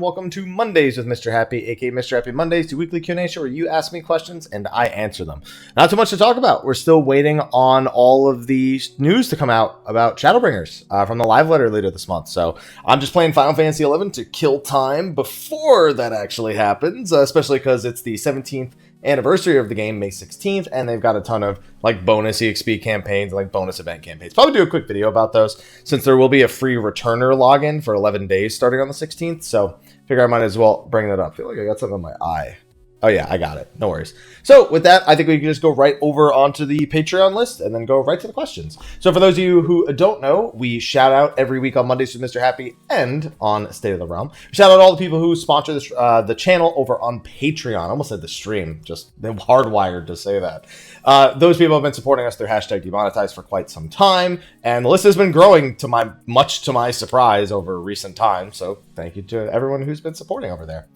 welcome to Mondays with Mr. Happy, aka Mr. Happy Mondays, the weekly Q&A show where you ask me questions and I answer them. Not too much to talk about. We're still waiting on all of the news to come out about Shadowbringers from the live letter later this month. So I'm just playing Final Fantasy XI to kill time before that actually happens, especially because it's the 17th anniversary of the game, May 16th, and they've got a ton of like bonus EXP campaigns, like bonus event campaigns. Probably do a quick video about those since there will be a free returner login for 11 days starting on the 16th. So figure I might as well bring that up. I feel like I got something in my eye. Oh yeah, I got it. No worries. So with that, I think we can just go right over onto the Patreon list and then go right to the questions. So for those of you who don't know, we shout out every week on Mondays with Mr. Happy and on State of the Realm. We shout out all the people who sponsor this, the channel over on Patreon. I almost said the stream, just they're hardwired to say that. Those people have been supporting us through hashtag demonetized for quite some time, and the list has been growing much to my surprise over recent times. So thank you to everyone who's been supporting over there.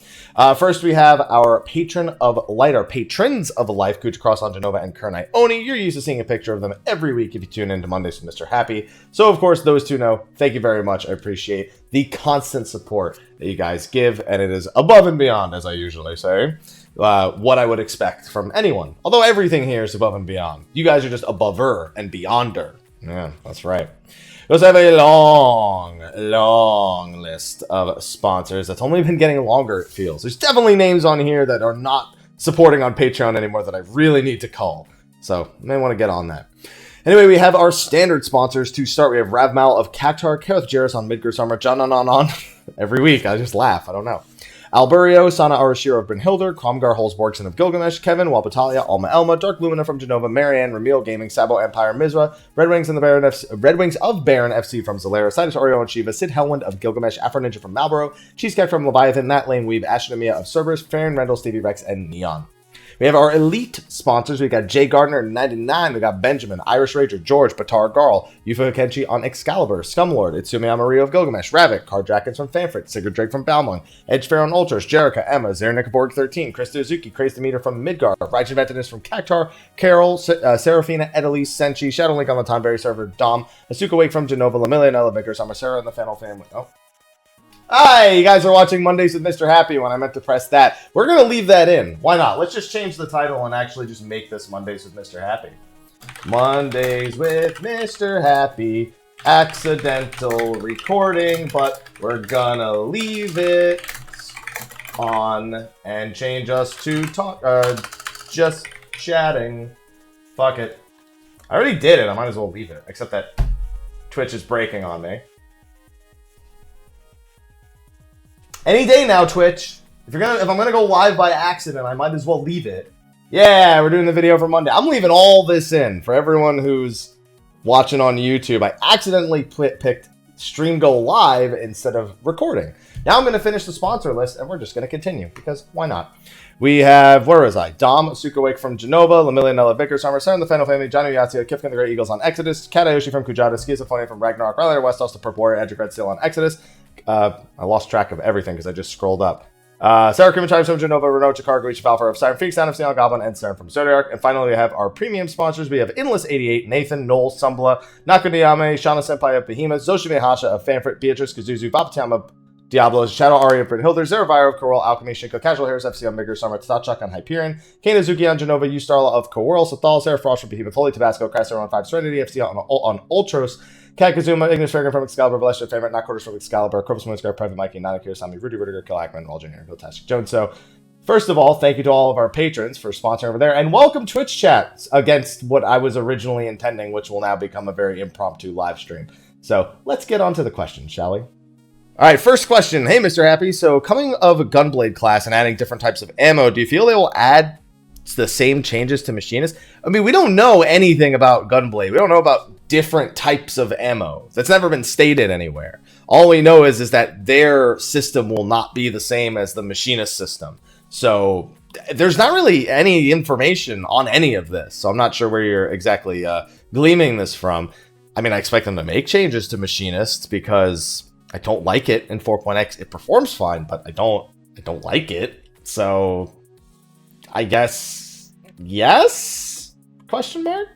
First, we have our patrons of life, Khuja Cross on Jenova and Kurenai Oni. You're used to seeing a picture of them every week if you tune into Mondays with Mr. Happy. So of course, those two know. Thank you very much. I appreciate the constant support that you guys give, and it is above and beyond, as I usually say, what I would expect from anyone. Although everything here is above and beyond. You guys are just abover and beyonder. Yeah, that's right. We also have a long list of sponsors that's only been getting longer, it feels. There's definitely names on here that are not supporting on Patreon anymore that I really need to call. So, I may want to get on that. Anyway, we have our standard sponsors to start. We have Rav Mal of Cactuar, Kareth Jairus on Midgard Summer, John on. Every week, I just laugh. I don't know. Alburio, Sana Arashiro of Brynhildr, Kroemgarr Holzborgson of Gilgamesh, Kevin, Wobbutalia, Alma Elma, Dark Lumina from Jenova, Marianne, Rav Gaming, Sabo Empire, Mizra, Red Wings of Baron FC from Zalera, Cidus, Oreo and Shiva, Syd Hellwind of Gilgamesh, Afro Ninja from Malboro, Cheesecake from Leviathan, Nat Lane Weeb, Ashen Emiya of Cerberus, Fafarian, Rendil, Stevie-Rex, and Neon. We have our elite sponsors. We got Jay Gardner 99. We got Benjamin, Irish Rager, George, Batar Garl, Yufa Kenshi on Excalibur, Scumlord, Itsumi Amarillo of Gilgamesh, Ravik, Cardrackens from Fanfrit, Sigurd Drake from Balmung, Edge Pharaoh on Ultras, Jerica, Emma, Zernik Borg 13, Krista Uzuki, Craze the Meter from Midgard, Righteous Ventinus from Cactuar, Carol, Serafina, Edelise, Senshi, Shadow Link on the Tonberry server, Dom, Asuka Wake from Jenova, Lamilla, Nella Vickers, Summer Sarah, and the Fennel family. Oh. Hi, you guys are watching Mondays with Mr. Happy when I meant to press that. We're going to leave that in. Why not? Let's just change the title and actually just make this Mondays with Mr. Happy. Mondays with Mr. Happy. Accidental recording, but we're gonna leave it on and change us to talk, just chatting. Fuck it. I already did it. I might as well leave it, except that Twitch is breaking on me. Any day now, Twitch. If I'm gonna go live by accident, I might as well leave it. Yeah, we're doing the video for Monday. I'm leaving all this in for everyone who's watching on YouTube. I accidentally picked Stream Go Live instead of recording. Now I'm gonna finish the sponsor list, and we're just gonna continue because why not? We have, where was I? Dom Sukawake from Jenova, Lamilla Nella Vickers, Summer Sarah, the Fennel family, Johnny Yatsio, Kifkin the Great Eagles on Exodus, Katayoshi from Khuja, Schizophrenia from Ragnarok, Riley Westos, the Purple Warrior, Edric Red Seal on Exodus. I lost track of everything because I just scrolled up. Sarah Krimenchimes from Jenova, Rynoet Chikara, Goichi Falfer of Siren Phoenix, Sound of Steel Goblin, and Siren from Zodiac. And finally, we have our premium sponsors. We have Endless88, Nathan, Noel, Sumbla, Nakadiyame, Shana Senpai of Behemoth, Zoshime Hasha of Fanfrit, Beatrice Kazuzu, Wobbutalia of Diablos, Shadow Ari of Brynhildr, Zeravire of Coral, Alchemy, Shinko, Casual Harris FC on Bigger Summer, Tatchak on Hyperion, Kane Azuki on Jenova, Ustarla of Coral, Sathal, Sarah Frost from Behemoth, Holy Tabasco, Craster on 5, Serenity FC on Ultros, Kat Kazuma, Ignis Fragrant from Excalibur, Valesha Favorite, Not Quarters from Excalibur, Corpus Moonscar, Private Mikey, Nana Kirasami, Rudy Rudiger, Kill Ackman, Wall Jr., Fantastic Jones. So, first of all, thank you to all of our patrons for sponsoring over there, and welcome Twitch chat against what I was originally intending, which will now become a very impromptu live stream. So, let's get on to the questions, shall we? Alright, first question. Hey, Mr. Happy. So, coming of a Gunblade class and adding different types of ammo, do you feel they will add the same changes to Machinist? I mean, we don't know anything about Gunblade. We don't know about different types of ammo. That's never been stated anywhere. All we know is that their system will not be the same as the Machinist system. So there's not really any information on any of this. So I'm not sure where you're exactly gleaming this from. I mean, I expect them to make changes to Machinist because I don't like it in 4.x. It performs fine, but I don't like it. So I guess yes? Question mark?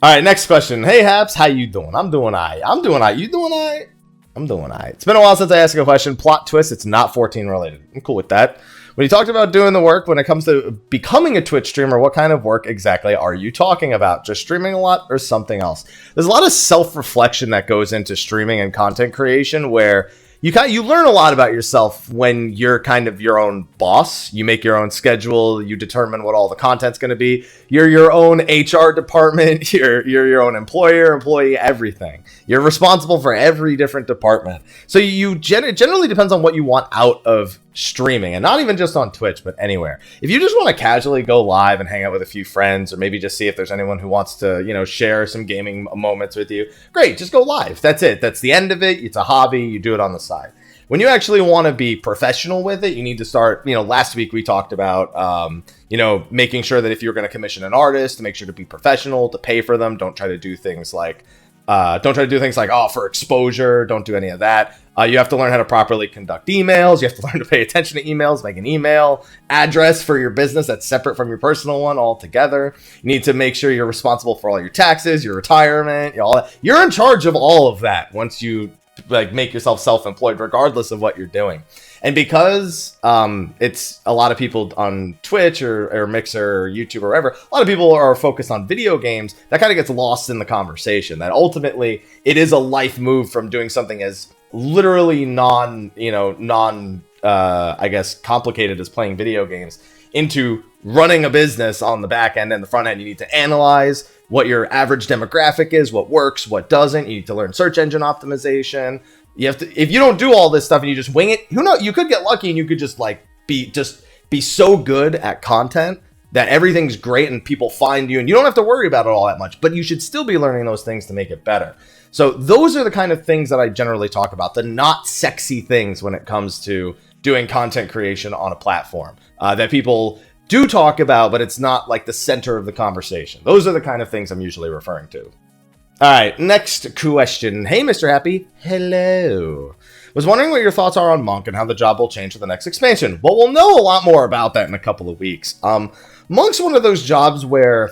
All right, next question. Hey, Haps, how you doing? I'm doing all right. You doing all right? I'm doing alright. It's been a while since I asked a question. Plot twist, it's not 14 related. I'm cool with that. When you talked about doing the work, when it comes to becoming a Twitch streamer, what kind of work exactly are you talking about? Just streaming a lot or something else? There's a lot of self-reflection that goes into streaming and content creation where you learn a lot about yourself when you're kind of your own boss. You make your own schedule. You determine what all the content's going to be. You're your own HR department. You're your own employee, everything. You're responsible for every different department. So it generally depends on what you want out of streaming, and not even just on Twitch, but anywhere. If you just want to casually go live and hang out with a few friends, or maybe just see if there's anyone who wants to, share some gaming moments with you, great, just go live. That's it. That's the end of it. It's a hobby. You do it on the side. When you actually want to be professional with it, you need to start, last week we talked about, making sure that if you're going to commission an artist, to make sure to be professional, to pay for them. Don't try to do things like, for exposure. Don't do any of that. You have to learn how to properly conduct emails. You have to learn to pay attention to emails, make an email address for your business that's separate from your personal one altogether. You need to make sure you're responsible for all your taxes, your retirement, all that. You're in charge of all of that once you make yourself self-employed, regardless of what you're doing. And because it's a lot of people on Twitch or Mixer or YouTube or wherever, a lot of people are focused on video games, that kind of gets lost in the conversation. That ultimately it is a life move from doing something as literally complicated as playing video games into running a business on the back end and the front end. You need to analyze what your average demographic is, what works, what doesn't. You need to learn search engine optimization. You have to, if you don't do all this stuff and you just wing it, who knows, you could get lucky and you could just be so good at content that everything's great and people find you and you don't have to worry about it all that much, but you should still be learning those things to make it better. So those are the kind of things that I generally talk about, the not sexy things when it comes to doing content creation on a platform that people do talk about, but it's not like the center of the conversation. Those are the kind of things I'm usually referring to. All right, next question. Hey, Mr. Happy. Hello. Was wondering what your thoughts are on Monk and how the job will change for the next expansion. Well, we'll know a lot more about that in a couple of weeks. Monk's one of those jobs where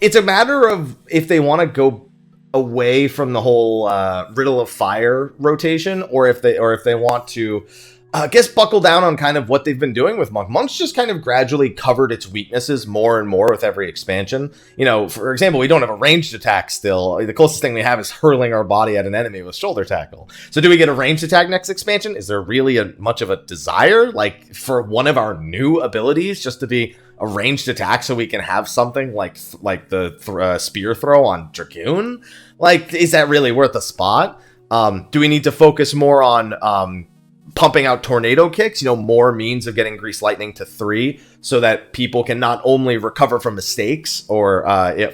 it's a matter of if they want to go away from the whole Riddle of Fire rotation, or if they want to buckle down on kind of what they've been doing with Monk. Monk's just kind of gradually covered its weaknesses more and more with every expansion. For example, we don't have a ranged attack still. The closest thing we have is hurling our body at an enemy with shoulder tackle. So do we get a ranged attack next expansion? Is there really much of a desire, for one of our new abilities just to be a ranged attack so we can have something like the spear throw on Dragoon? Is that really worth a spot? Do we need to focus more on pumping out tornado kicks, more means of getting Grease Lightning to 3 so that people can not only recover from mistakes or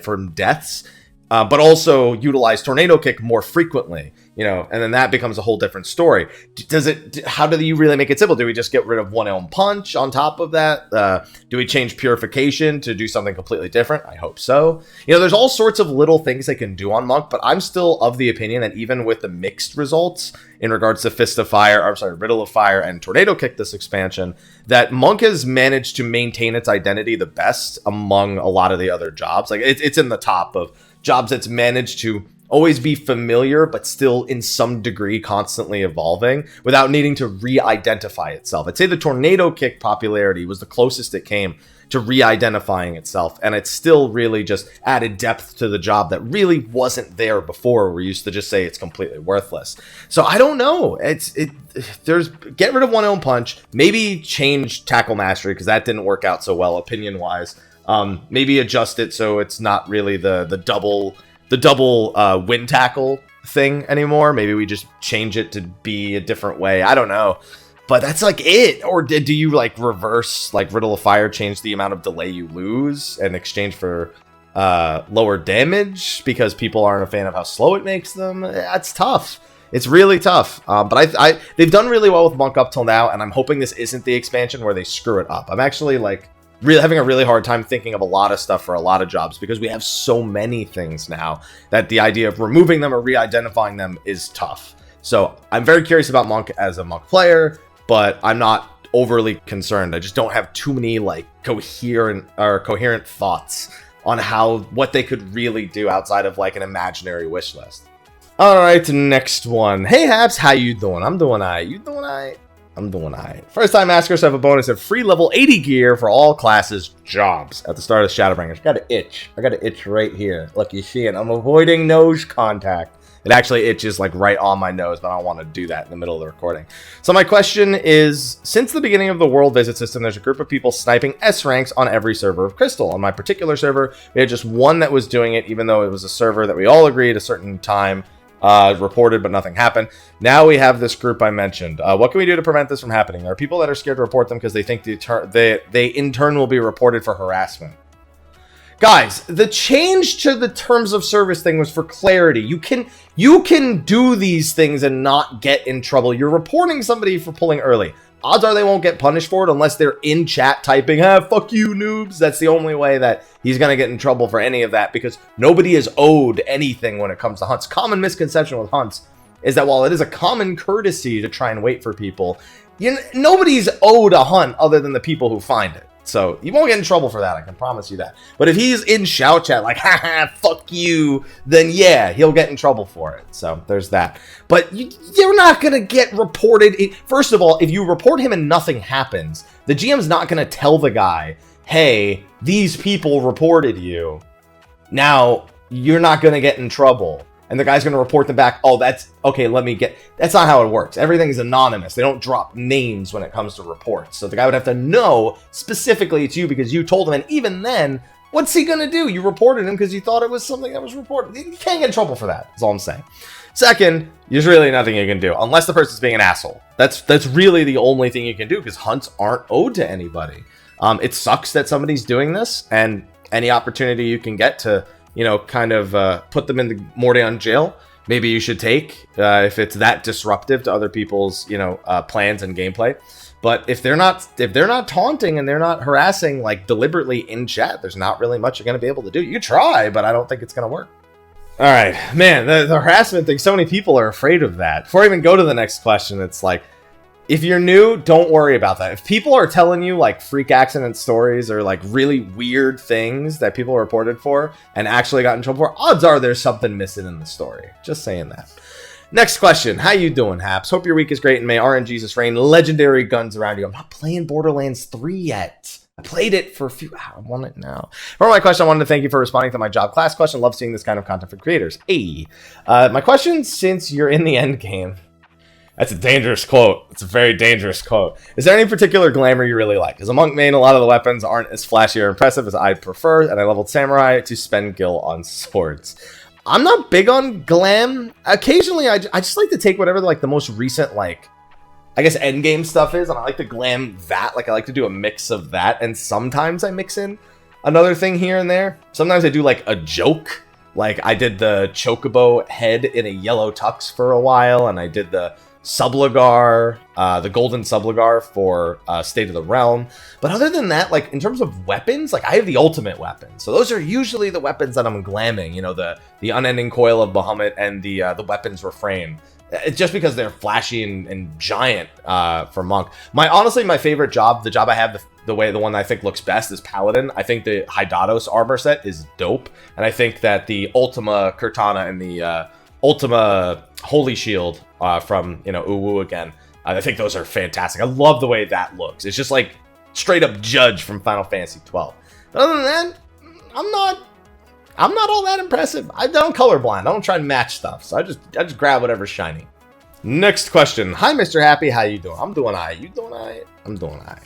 from deaths, but also utilize tornado kick more frequently, and then that becomes a whole different story. How do you really make it simple? Do we just get rid of One Elm Punch on top of that? Do we change Purification to do something completely different? I hope so. There's all sorts of little things they can do on Monk, but I'm still of the opinion that even with the mixed results in regards to Riddle of Fire and Tornado Kick this expansion, that Monk has managed to maintain its identity the best among a lot of the other jobs. It's in the top of jobs that's managed to always be familiar, but still in some degree constantly evolving without needing to re-identify itself. I'd say the Tornado Kick popularity was the closest it came to re-identifying itself, and it's still really just added depth to the job that really wasn't there before. We used to just say it's completely worthless. So I don't know. Get rid of One Elm Punch, maybe change Tackle Mastery because that didn't work out so well opinion wise. Maybe adjust it so it's not really the double wind tackle thing anymore. Maybe we just change it to be a different way. I don't know. But that's it. Or do you reverse Riddle of Fire, change the amount of delay you lose in exchange for lower damage because people aren't a fan of how slow it makes them? That's tough. It's really tough. But they've done really well with Monk up till now, and I'm hoping this isn't the expansion where they screw it up. I'm actually really having a really hard time thinking of a lot of stuff for a lot of jobs because we have so many things now that the idea of removing them or re-identifying them is tough. So I'm very curious about Monk as a Monk player, but I'm not overly concerned. I just don't have too many coherent thoughts on what they could really do outside of an imaginary wish list. All right, next one. Hey, Haps, how you doing? I'm doing all right. You doing all right? I'm doing all right. First time askers have a bonus of free level 80 gear for all classes jobs at the start of Shadowbringers. Got an itch. I got an itch right here. Look, you see it. I'm avoiding nose contact. It actually itches like right on my nose, but I don't want to do that in the middle of the recording. So my question is, since the beginning of the world visit system, there's a group of people sniping S ranks on every server of Crystal. On my particular server, we had just one that was doing it, even though it was a server that we all agreed a certain time reported, but nothing happened. Now we have this group I mentioned. What can we do to prevent this from happening? There are people that are scared to report them because they think they in turn will be reported for harassment. Guys, the change to the terms of service thing was for clarity. You can do these things and not get in trouble. You're reporting somebody for pulling early. Odds are they won't get punished for it unless they're in chat typing, fuck you, noobs. That's the only way that he's going to get in trouble for any of that, because nobody is owed anything when it comes to hunts. Common misconception with hunts is that while it is a common courtesy to try and wait for people, nobody's owed a hunt other than the people who find it. So you won't get in trouble for that, I can promise you that. But if he's in shout chat like, haha, fuck you, then yeah, he'll get in trouble for it. So there's that. But you're not going to get reported. First of all, if you report him and nothing happens, the GM's not going to tell the guy, hey, these people reported you. Now, you're not going to get in trouble. And the guy's going to report them back. Oh, that's okay. That's not how it works. Everything's anonymous. They don't drop names when it comes to reports. So the guy would have to know specifically it's you because you told him. And even then, what's he going to do? You reported him because you thought it was something that was reported. You can't get in trouble for that. That's all I'm saying. Second, there's really nothing you can do unless the person's being an asshole. That's really the only thing you can do because hunts aren't owed to anybody. It sucks that somebody's doing this, and any opportunity you can get to, kind of put them in the Mordeon jail, maybe you should take if it's that disruptive to other people's, plans and gameplay. But if they're not taunting and they're not harassing like deliberately in chat, there's not really much you're going to be able to do. You try, but I don't think it's going to work. All right, man, the harassment thing, so many people are afraid of that. Before I even go to the next question, it's like, if you're new, don't worry about that. If people are telling you like freak accident stories or like really weird things that people reported for and actually got in trouble for, odds are there's something missing in the story. Just saying that. Next question. How you doing, Haps? Hope your week is great and may RNGesus rain legendary guns around you. I'm not playing Borderlands 3 yet. I played it for a few hours. I want it now. For my question, I wanted to thank you for responding to my job class question. Love seeing this kind of content for creators. Hey, my question, since you're in the end game, that's a dangerous quote. It's a very dangerous quote. Is there any particular glamour you really like? As a monk main, a lot of the weapons aren't as flashy or impressive as I'd prefer, and I leveled samurai to spend gil on swords. I'm not big on glam. Occasionally, I just like to take whatever like the most recent, like, I guess endgame stuff is, and I like to glam that. Like, I like to do a mix of that, and sometimes I mix in another thing here and there. Sometimes I do like a joke. Like, I did the chocobo head in a yellow tux for a while, and I did the Subligar, the golden Subligar for State of the Realm. But other than that, like in terms of weapons, like I have the ultimate weapon. So those are usually the weapons that I'm glamming, the unending coil of Bahamut and the weapons refrain. It's just because they're flashy and giant for monk. Honestly, my favorite job, the job I have, the one I think looks best is Paladin. I think the Hydatos armor set is dope. And I think that the Ultima Kurtana and the Ultima Holy Shield from, Uwu again. I think those are fantastic. I love the way that looks. It's just like straight up Judge from Final Fantasy 12. But other than that, I'm not all that impressive. I don't colorblind. I don't try and match stuff. So I just grab whatever's shiny. Next question. Hi, Mr. Happy. How you doing? I'm doing all right. You doing all right? I'm doing all right.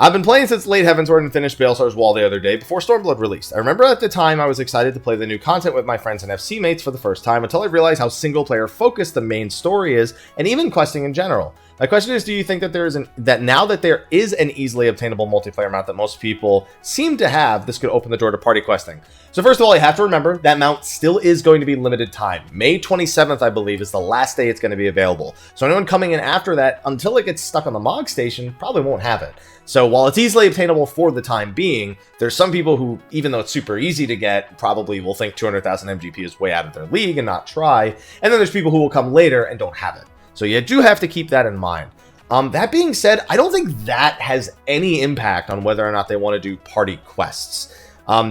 I've been playing since late Heavensward and finished Balestar's Wall the other day before Stormblood released. I remember at the time I was excited to play the new content with my friends and FC mates for the first time until I realized how single-player focused the main story is, and even questing in general. My question is, do you think that that now that there is an easily obtainable multiplayer mount that most people seem to have, this could open the door to party questing? So first of all, you have to remember that mount still is going to be limited time. May 27th, I believe, is the last day it's going to be available. So anyone coming in after that, until it gets stuck on the MOG station, probably won't have it. So while it's easily obtainable for the time being, there's some people who, even though it's super easy to get, probably will think 200,000 MGP is way out of their league and not try. And then there's people who will come later and don't have it. So you do have to keep that in mind. That being said, I don't think that has any impact on whether or not they want to do party quests.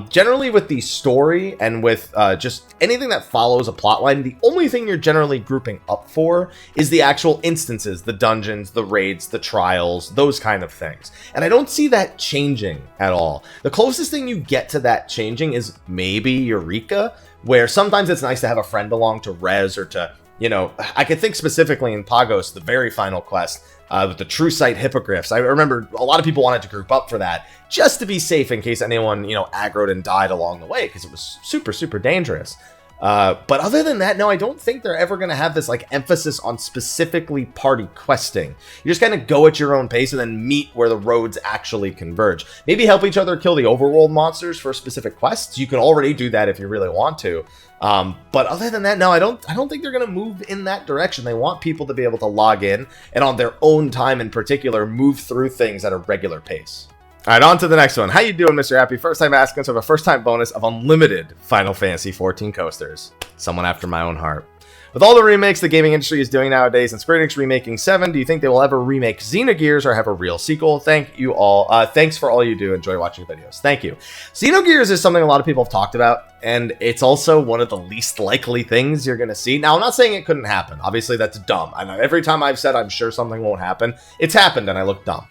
Generally with the story and with just anything that follows a plotline, the only thing you're generally grouping up for is the actual instances, the dungeons, the raids, the trials, those kind of things. And I don't see that changing at all. The closest thing you get to that changing is maybe Eureka, where sometimes it's nice to have a friend along to res or to, you know, I could think specifically in Pagos, the very final quest, with the True Sight Hippogriffs. I remember a lot of people wanted to group up for that just to be safe in case anyone, you know, aggroed and died along the way because it was super, super dangerous. But other than that, no, I don't think they're ever going to have this like emphasis on specifically party questing. You just kind of go at your own pace and then meet where the roads actually converge. Maybe help each other kill the overworld monsters for specific quests. You can already do that if you really want to. But other than that, no, I don't think they're going to move in that direction. They want people to be able to log in and on their own time in particular, move through things at a regular pace. All right, on to the next one. How you doing, Mr. Happy? First time asking, so I have a first time bonus of unlimited Final Fantasy 14 coasters. Someone after my own heart. With all the remakes the gaming industry is doing nowadays, and Square Enix remaking 7, do you think they will ever remake Xenogears or have a real sequel? Thank you all. Thanks for all you do. Enjoy watching videos. Thank you. Xenogears is something a lot of people have talked about, and it's also one of the least likely things you're going to see. Now, I'm not saying it couldn't happen. Obviously, that's dumb. I know every time I've said I'm sure something won't happen, it's happened, and I look dumb.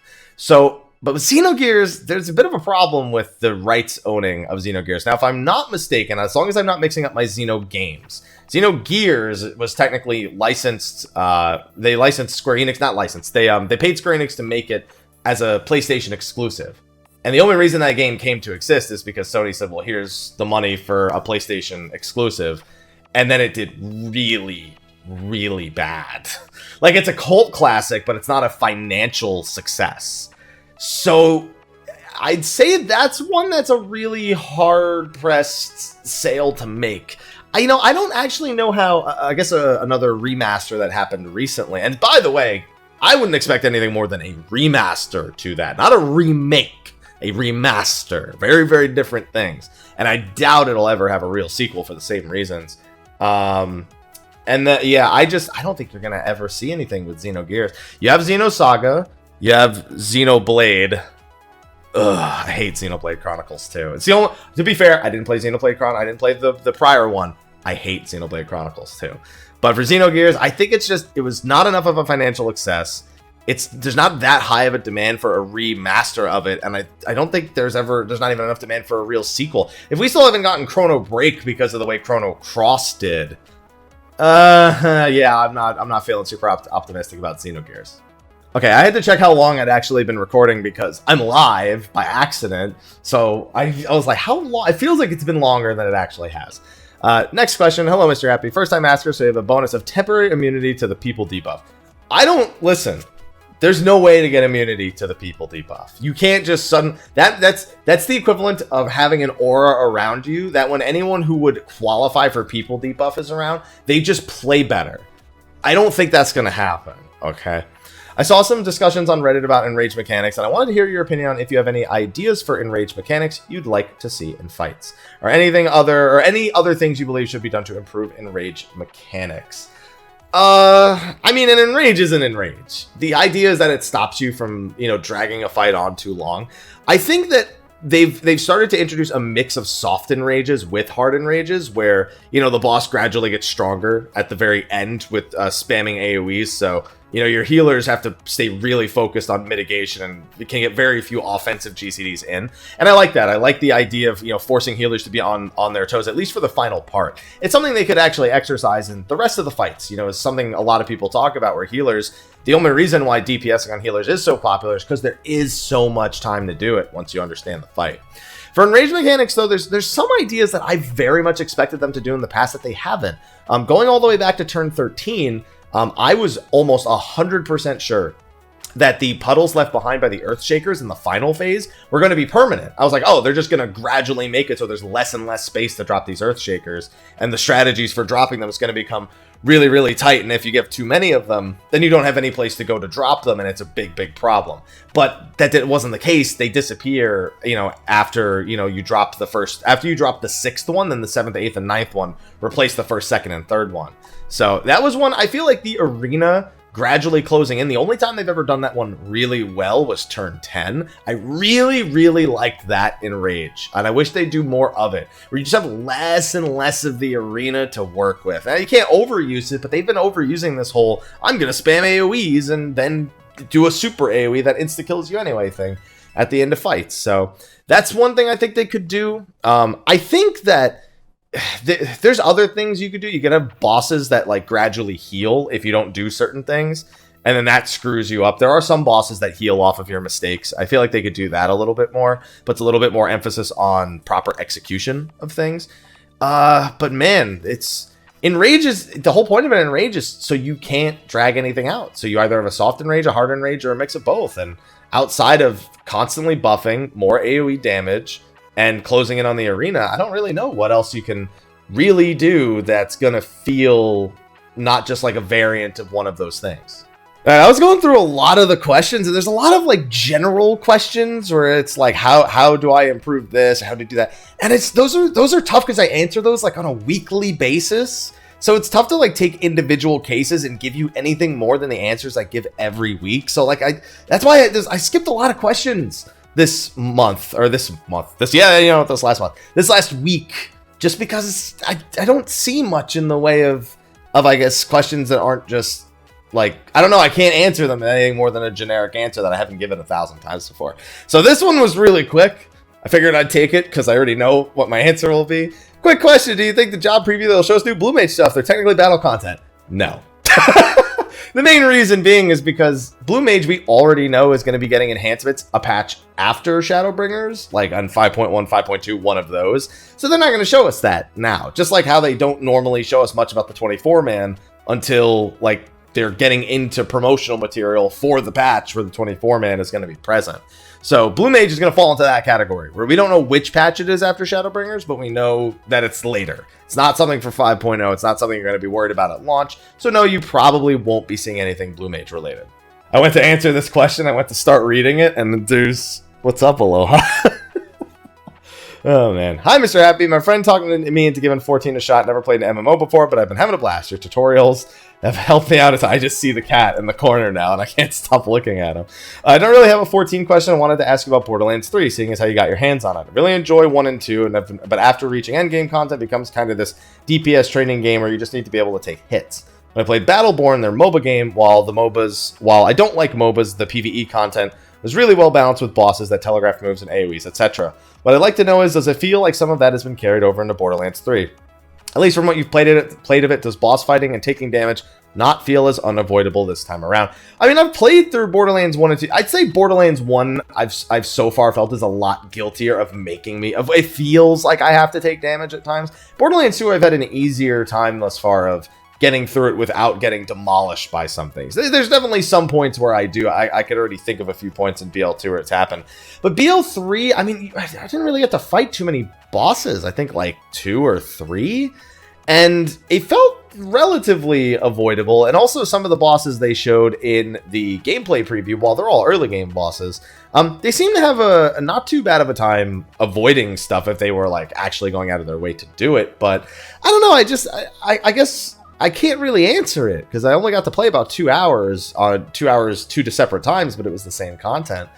But with Xenogears, there's a bit of a problem with the rights owning of Xenogears. Now, if I'm not mistaken, as long as I'm not mixing up my Xeno games, Xenogears was technically licensed. They licensed Square Enix, not licensed. They paid Square Enix to make it as a PlayStation exclusive. And the only reason that game came to exist is because Sony said, well, here's the money for a PlayStation exclusive. And then it did really, really bad. Like, it's a cult classic, but it's not a financial success. So I'd say that's one that's a really hard-pressed sale to make. I don't actually know how, I guess another remaster that happened recently. And by the way, I wouldn't expect anything more than a remaster to that. Not a remake, a remaster. Very, very different things. And I doubt it'll ever have a real sequel for the same reasons. I don't think you're going to ever see anything with Xenogears. You have Xenosaga. You have Xenoblade. Ugh, I hate Xenoblade Chronicles too. It's the only, to be fair, I didn't play Xenoblade Chronicles. I didn't play the prior one. I hate Xenoblade Chronicles too. But for Xenogears, I think it was not enough of a financial success. There's not that high of a demand for a remaster of it, and I don't think there's not even enough demand for a real sequel. If we still haven't gotten Chrono Break because of the way Chrono Cross did, yeah, I'm not feeling super optimistic about Xenogears. Okay, I had to check how long I'd actually been recording because I'm live by accident. So I was like, how long? It feels like it's been longer than it actually has. Next question. Hello, Mr. Happy. First time asker, so you have a bonus of temporary immunity to the people debuff. Listen, there's no way to get immunity to the people debuff. You can't just that's the equivalent of having an aura around you that when anyone who would qualify for people debuff is around, they just play better. I don't think that's going to happen, okay? I saw some discussions on Reddit about Enrage Mechanics, and I wanted to hear your opinion on if you have any ideas for Enrage Mechanics you'd like to see in fights, or any other things you believe should be done to improve Enrage Mechanics. I mean, an Enrage is an Enrage. The idea is that it stops you from, dragging a fight on too long. I think that they've started to introduce a mix of soft enrages with hard enrages where, the boss gradually gets stronger at the very end with spamming AoEs. So, your healers have to stay really focused on mitigation and you can get very few offensive GCDs in. And I like that. I like the idea of, forcing healers to be on their toes, at least for the final part. It's something they could actually exercise in the rest of the fights. It's something a lot of people talk about where healers, the only reason why DPSing on healers is so popular is because there is so much time to do it once you understand the fight. For Enrage Mechanics, though, there's some ideas that I very much expected them to do in the past that they haven't. Going all the way back to turn 13, I was almost 100% sure that the puddles left behind by the Earthshakers in the final phase were going to be permanent. I was like, oh, they're just going to gradually make it so there's less and less space to drop these Earthshakers, and the strategies for dropping them is going to become really, really tight, and if you get too many of them, then you don't have any place to go to drop them, and it's a big, big problem. But that wasn't the case. They disappear, after, you drop after you drop the 6th one, then the 7th, 8th, and 9th one replace the 1st, 2nd, and 3rd one. So that was one. I feel like the arena gradually closing in. The only time they've ever done that one really well was turn 10. I really, really liked that in Rage, and I wish they'd do more of it, where you just have less and less of the arena to work with. Now, you can't overuse it, but they've been overusing this whole, I'm going to spam AoEs and then do a super AoE that insta-kills you anyway thing at the end of fights. So that's one thing I think they could do. I think that there's other things you could do. You could have bosses that like gradually heal if you don't do certain things, and then that screws you up. There are some bosses that heal off of your mistakes. I feel like they could do that a little bit more, puts a little bit more emphasis on proper execution of things. But man, Enrage is, the whole point of it in Enrage is so you can't drag anything out. So you either have a soft Enrage, a hard Enrage, or a mix of both. And outside of constantly buffing, more AoE damage, and closing in on the arena, I don't really know what else you can really do that's going to feel not just like a variant of one of those things. I was going through a lot of the questions, and there's a lot of like general questions where it's like, how do I improve this? How do you do that? And those are tough because I answer those like on a weekly basis. So it's tough to like take individual cases and give you anything more than the answers I give every week. So like that's why I skipped a lot of questions this last week, just because I don't see much in the way of I guess questions that aren't just like, I don't know, I can't answer them anything more than a generic answer that I haven't given 1,000 times before. So this one was really quick. I figured I'd take it because I already know what my answer will be. Quick question: do you think the job preview that'll show us new Blue Mage stuff, they're technically battle content? No. The main reason being is because Blue Mage we already know is going to be getting enhancements, a patch after Shadowbringers, like on 5.1, 5.2, one of those. So they're not going to show us that now. Just like how they don't normally show us much about the 24-man until like they're getting into promotional material for the patch where the 24-man is going to be present. So Blue Mage is going to fall into that category where we don't know which patch it is after Shadowbringers, but we know that it's later. It's not something for 5.0. It's not something you're going to be worried about at launch. So no, you probably won't be seeing anything Blue Mage related. I went to answer this question. I went to start reading it, and there's, what's up, Aloha? Oh man. Hi, Mr. Happy. My friend talking me into giving 14 a shot. Never played an MMO before, but I've been having a blast. Your tutorials have helped me out as I just see the cat in the corner now, and I can't stop looking at him. I don't really have a 14 question. I wanted to ask you about Borderlands 3, seeing as how you got your hands on it. I really enjoy 1 and 2, but after reaching endgame content, it becomes kind of this DPS training game where you just need to be able to take hits. When I played Battleborn, their MOBA game, while I don't like MOBAs, the PvE content was really well balanced with bosses that telegraph moves and AoEs, etc. What I'd like to know is, does it feel like some of that has been carried over into Borderlands 3? At least from what you've played of it, does boss fighting and taking damage not feel as unavoidable this time around? I mean, I've played through Borderlands 1 and 2. I'd say Borderlands 1, I've so far felt is a lot guiltier of making me... It feels like I have to take damage at times. Borderlands 2, I've had an easier time thus far of getting through it without getting demolished by some things. There's definitely some points where I could already think of a few points in BL2 where it's happened. But BL3, I mean, I didn't really get to fight too many bosses. I think like 2 or 3. And it felt relatively avoidable. And also some of the bosses they showed in the gameplay preview, while they're all early game bosses, they seem to have a not too bad of a time avoiding stuff if they were like actually going out of their way to do it. But I don't know, I guess I can't really answer it because I only got to play about 2 hours on 2 hours, 2 separate times, but it was the same content.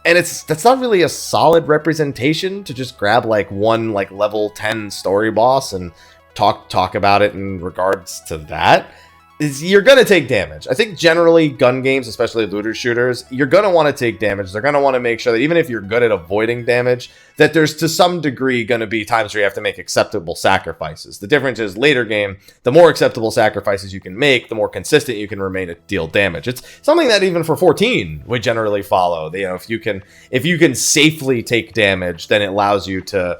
And that's not really a solid representation to just grab like one like level 10 story boss and talk about it in regards to that. You're going to take damage. I think generally gun games, especially looter shooters, you're going to want to take damage. They're going to want to make sure that even if you're good at avoiding damage, that there's to some degree going to be times where you have to make acceptable sacrifices. The difference is later game, the more acceptable sacrifices you can make, the more consistent you can remain to deal damage. It's something that even for 14 we generally follow. You know, if you can safely take damage, then it allows you to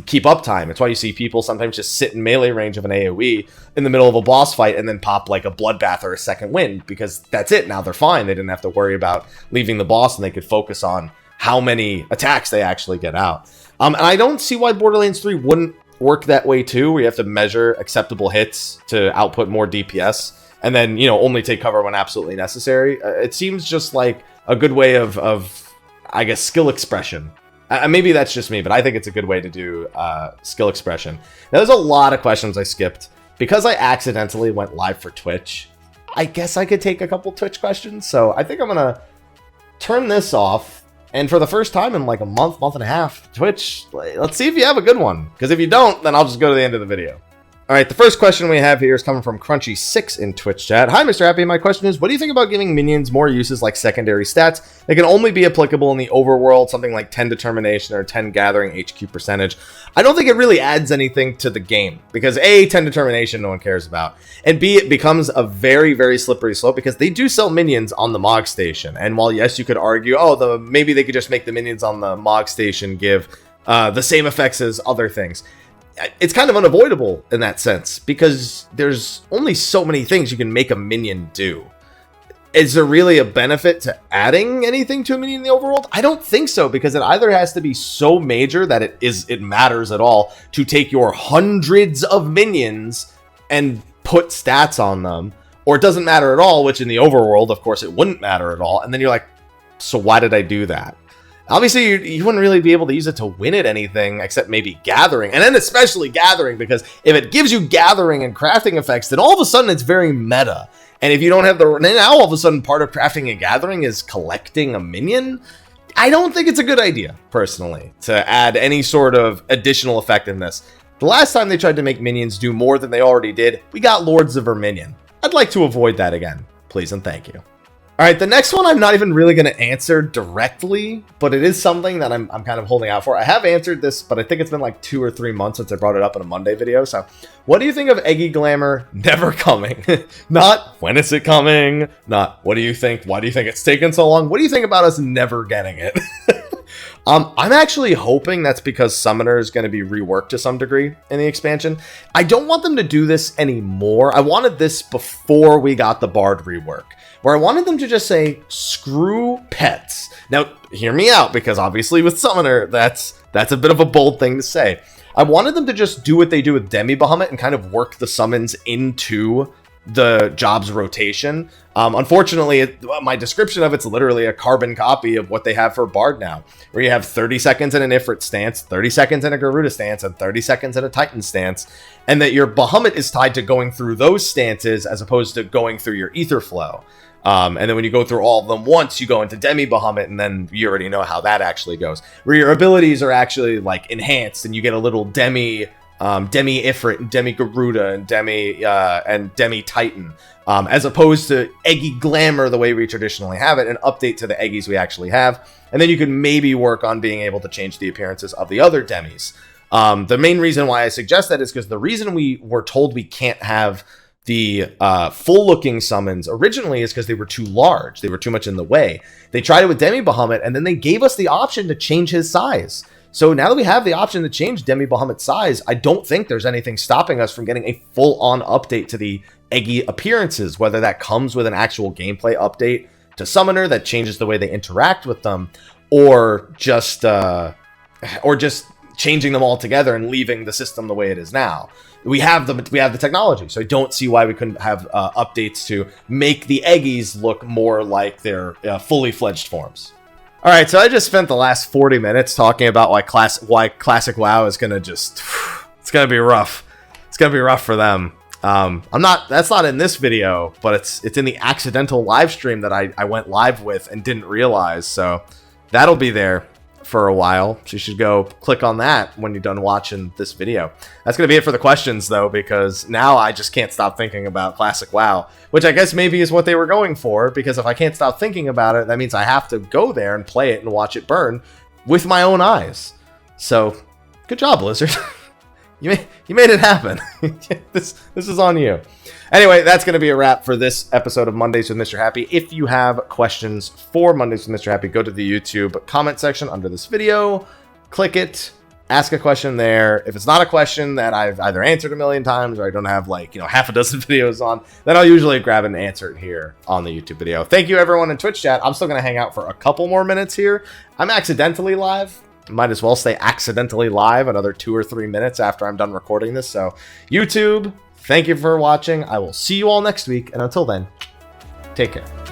keep uptime. It's why you see people sometimes just sit in melee range of an AoE in the middle of a boss fight and then pop like a bloodbath or a second wind, because that's it. Now they're fine. They didn't have to worry about leaving the boss, and they could focus on how many attacks they actually get out. And I don't see why Borderlands 3 wouldn't work that way too, where you have to measure acceptable hits to output more DPS and then, you know, only take cover when absolutely necessary. It seems just like a good way of I guess, skill expression. Maybe that's just me, but I think it's a good way to do skill expression. Now, there's a lot of questions I skipped. Because I accidentally went live for Twitch, I guess I could take a couple Twitch questions. So I think I'm going to turn this off. And for the first time in like a month and a half, Twitch, let's see if you have a good one. Because if you don't, then I'll just go to the end of the video. All right, the first question we have here is coming from Crunchy6 in Twitch chat. Hi, Mr. Happy. My question is, what do you think about giving minions more uses like secondary stats that can only be applicable in the overworld, something like 10 determination or 10 gathering HQ percentage? I don't think it really adds anything to the game because A, 10 determination no one cares about, and B, it becomes a very, very slippery slope because they do sell minions on the Mog Station. And while, yes, you could argue, oh, maybe they could just make the minions on the Mog Station give the same effects as other things. It's kind of unavoidable in that sense because there's only so many things you can make a minion do. Is there really a benefit to adding anything to a minion in the overworld? I don't think so, because it either has to be so major that it matters at all to take your hundreds of minions and put stats on them, or it doesn't matter at all, which in the overworld, of course, it wouldn't matter at all. And then you're like, so why did I do that? Obviously, you wouldn't really be able to use it to win at anything except maybe gathering. And then especially gathering, because if it gives you gathering and crafting effects, then all of a sudden it's very meta. And if you don't have now all of a sudden part of crafting and gathering is collecting a minion. I don't think it's a good idea, personally, to add any sort of additional effectiveness. The last time they tried to make minions do more than they already did, we got Lords of Verminion. I'd like to avoid that again. Please and thank you. All right, the next one I'm not even really going to answer directly, but it is something that I'm kind of holding out for. I have answered this, but I think it's been like 2 or 3 months since I brought it up in a Monday video. So what do you think of Eggy Glamour never coming? Not when is it coming? Not what do you think? Why do you think it's taken so long? What do you think about us never getting it? I'm actually hoping that's because Summoner is going to be reworked to some degree in the expansion. I don't want them to do this anymore. I wanted this before we got the Bard rework, where I wanted them to just say, screw pets. Now, hear me out, because obviously with Summoner, that's a bit of a bold thing to say. I wanted them to just do what they do with Demi Bahamut and kind of work the summons into the job's rotation. Unfortunately, my description of it's literally a carbon copy of what they have for Bard now, where you have 30 seconds in an Ifrit stance, 30 seconds in a Garuda stance, and 30 seconds in a Titan stance, and that your Bahamut is tied to going through those stances as opposed to going through your Ether flow. And then when you go through all of them once, you go into Demi Bahamut, and then you already know how that actually goes, where your abilities are actually like enhanced, and you get a little Demi Ifrit and Demi Garuda and Demi Titan, as opposed to Eggy Glamour the way we traditionally have it, an update to the Eggies we actually have. And then you can maybe work on being able to change the appearances of the other Demis. The main reason why I suggest that is because the reason we were told we can't have the full-looking summons originally is because they were too large. They were too much in the way. They tried it with Demi Bahamut, and then they gave us the option to change his size. So now that we have the option to change Demi Bahamut's size, I don't think there's anything stopping us from getting a full-on update to the Eggy appearances, whether that comes with an actual gameplay update to Summoner that changes the way they interact with them, or just changing them all together and leaving the system the way it is now. We have the technology, so I don't see why we couldn't have updates to make the Eggies look more like their fully fledged forms. All right, so I just spent the last 40 minutes talking about why Classic WoW is gonna it's gonna be rough. It's gonna be rough for them. That's not in this video, but it's in the accidental live stream that I went live with and didn't realize. So that'll be there for a while. So you should go click on that when you're done watching this video. That's gonna be it for the questions though, because now I just can't stop thinking about Classic WoW, which I guess maybe is what they were going for, because if I can't stop thinking about it, that means I have to go there and play it and watch it burn with my own eyes. So good job, Blizzard. You made it happen. This is on you. Anyway, that's going to be a wrap for this episode of Mondays with Mr. Happy. If you have questions for Mondays with Mr. Happy, go to the YouTube comment section under this video, click it, ask a question there. If it's not a question that I've either answered a million times or I don't have half a dozen videos on, then I'll usually grab and answer it here on the YouTube video. Thank you everyone in Twitch chat. I'm still going to hang out for a couple more minutes here. I'm accidentally live. Might as well stay accidentally live another 2 or 3 minutes after I'm done recording this. So YouTube, thank you for watching. I will see you all next week. And until then, take care.